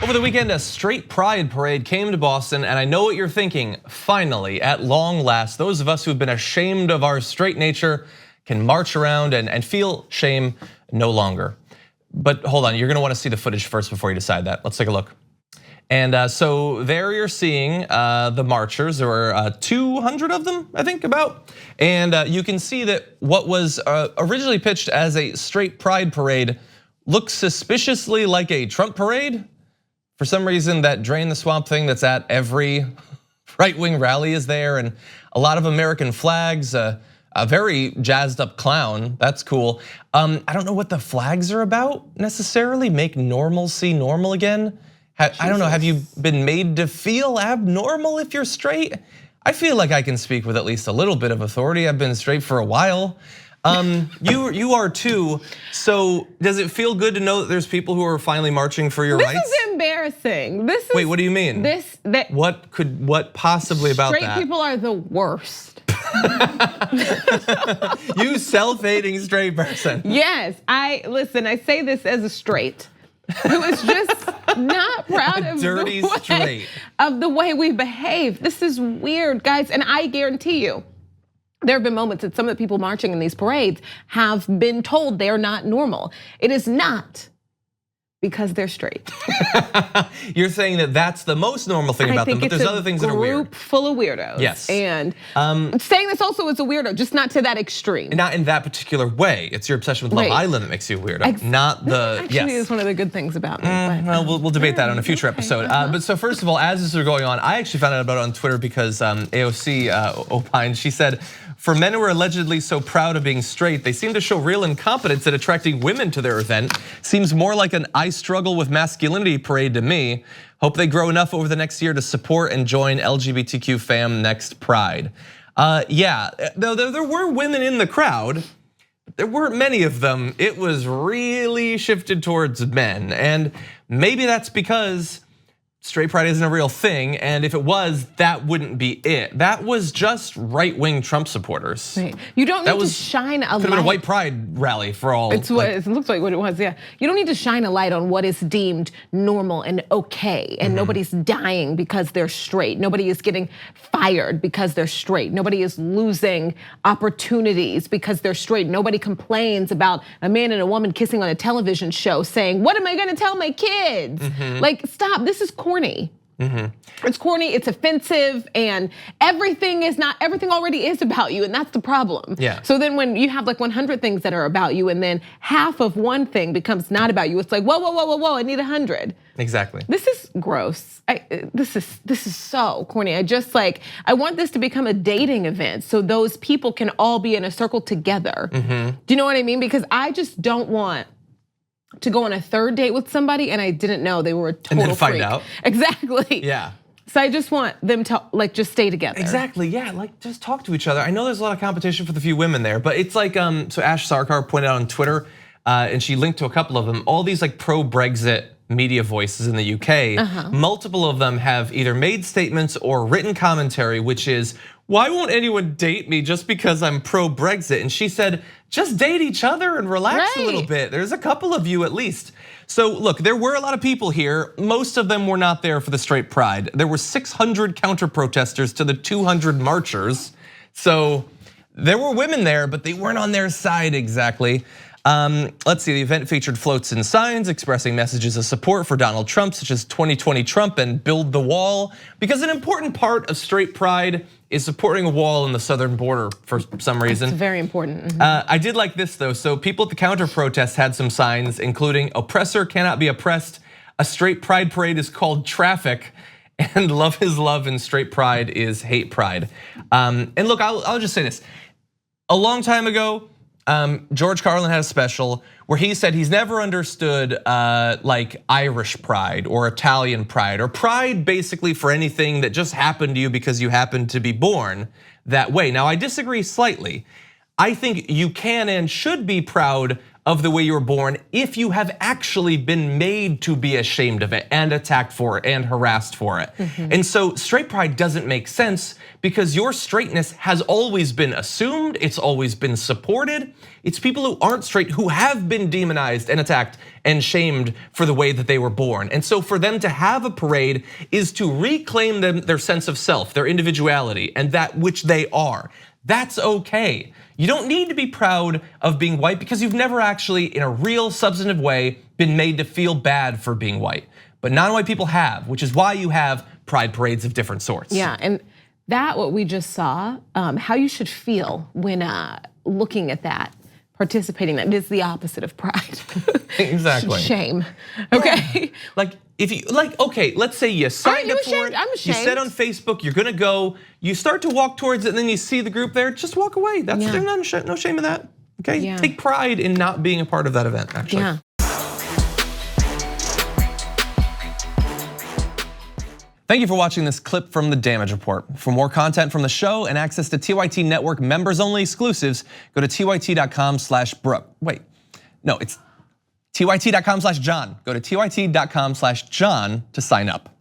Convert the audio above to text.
Over the weekend, a straight pride parade came to Boston, and I know what you're thinking. Finally, at long last, those of us who've been ashamed of our straight nature can march around and feel shame no longer. But hold on, you're gonna wanna see the footage first before you decide that. Let's take a look. And so there you're seeing the marchers. There were 200 of them, I think, about. And you can see that what was originally pitched as a straight pride parade looks suspiciously like a Trump parade. For some reason, that drain the swamp thing that's at every right-wing rally is there, and a lot of American flags, a very jazzed up clown, that's cool. I don't know what the flags are about necessarily, make normalcy normal again. I don't know, have you been made to feel abnormal if you're straight? I feel like I can speak with at least a little bit of authority. I've been straight for a while. You are too. So does it feel good to know that there's people who are finally marching for your rights? This is embarrassing. Wait, what do you mean? What possibly about that? Straight people are the worst. You self-hating straight person. Yes, listen, I say this as a straight who is just not proud of the way we behave. This is weird, guys, and I guarantee you, there have been moments that some of the people marching in these parades have been told they're not normal. It is not because they're straight. You're saying that that's the most normal thing about them, but there's other things that are weird. Group full of weirdos. Yes. And saying this also is a weirdo, just not to that extreme. Not in that particular way. It's your obsession with Love Island that makes you a weirdo, not the, Actually, is one of the good things about me. Well, we'll debate that on a future episode. But so first of all, as this was going on, I actually found out about it on Twitter because AOC opined. She said, for men who are allegedly so proud of being straight, they seem to show real incompetence at attracting women to their event. Seems more like an I-Struggle-With-Masculinity parade to me. Hope they grow enough over the next year to support and join LGBTQ fam next Pride. Yeah, though there were women in the crowd. There weren't many of them. It was really shifted towards men. And maybe that's because straight pride isn't a real thing, and if it was, that wouldn't be it. That was just right-wing Trump supporters. Right. You don't need to shine a light. Could have been a white pride rally for all. It's what it looks like what it was, yeah. You don't need to shine a light on what is deemed normal and okay, and nobody's dying because they're straight. Nobody is getting fired because they're straight. Nobody is losing opportunities because they're straight. Nobody complains about a man and a woman kissing on a television show saying, what am I gonna tell my kids? Like, stop, this is corny. It's corny, it's offensive, and everything already is about you, and that's the problem. Yeah. So then when you have like 100 things that are about you, and then half of one thing becomes not about you, it's like, whoa, I need 100. Exactly. This is gross. This is so corny. I want this to become a dating event so those people can all be in a circle together. Do you know what I mean? Because I just don't want to go on a third date with somebody and I didn't know they were a total freak. And then find out. Exactly. Yeah. So I just want them to like just stay together. Exactly, yeah, like just talk to each other. I know there's a lot of competition for the few women there, but it's like, so Ash Sarkar pointed out on Twitter, and she linked to a couple of them, all these like pro-Brexit media voices in the UK, multiple of them have either made statements or written commentary, which is, why won't anyone date me just because I'm pro-Brexit? And she said, just date each other and relax a little bit. There's a couple of you at least. So look, there were a lot of people here. Most of them were not there for the straight pride. There were 600 counter-protesters to the 200 marchers. So there were women there, but they weren't on their side exactly. Let's see, the event featured floats and signs expressing messages of support for Donald Trump, such as 2020 Trump and Build the Wall, because an important part of straight pride is supporting a wall in the southern border for some reason. It's very important. I did like this though. So people at the counter protests had some signs, including oppressor cannot be oppressed, a straight pride parade is called traffic, and love is love and straight pride is hate pride. And look, I'll just say this. A long time ago, George Carlin had a special where he said he's never understood like Irish pride or Italian pride or pride basically for anything that just happened to you because you happened to be born that way. Now I disagree slightly. I think you can and should be proud of the way you were born if you have actually been made to be ashamed of it and attacked for it and harassed for it. And so straight pride doesn't make sense because your straightness has always been assumed, it's always been supported. It's people who aren't straight who have been demonized and attacked and shamed for the way that they were born. And so for them to have a parade is to reclaim their sense of self, their individuality, and that which they are. That's okay. You don't need to be proud of being white because you've never actually, in a real substantive way, been made to feel bad for being white. But non-white people have, which is why you have pride parades of different sorts. Yeah, and that what we just saw, how you should feel when looking at that, participating in that, is the opposite of pride. Exactly. Shame. Okay. Like if you okay, let's say you signed up for it. I'm ashamed. You said on Facebook you're gonna go. You start to walk towards it, and then you see the group there. Just walk away. There's no shame in that. Okay, take pride in not being a part of that event. Actually. Yeah. Thank you for watching this clip from the Damage Report. For more content from the show and access to TYT Network members-only exclusives, go to tyt.com/Brooke. Wait, no, it's tyt.com/John. Go to tyt.com/John to sign up.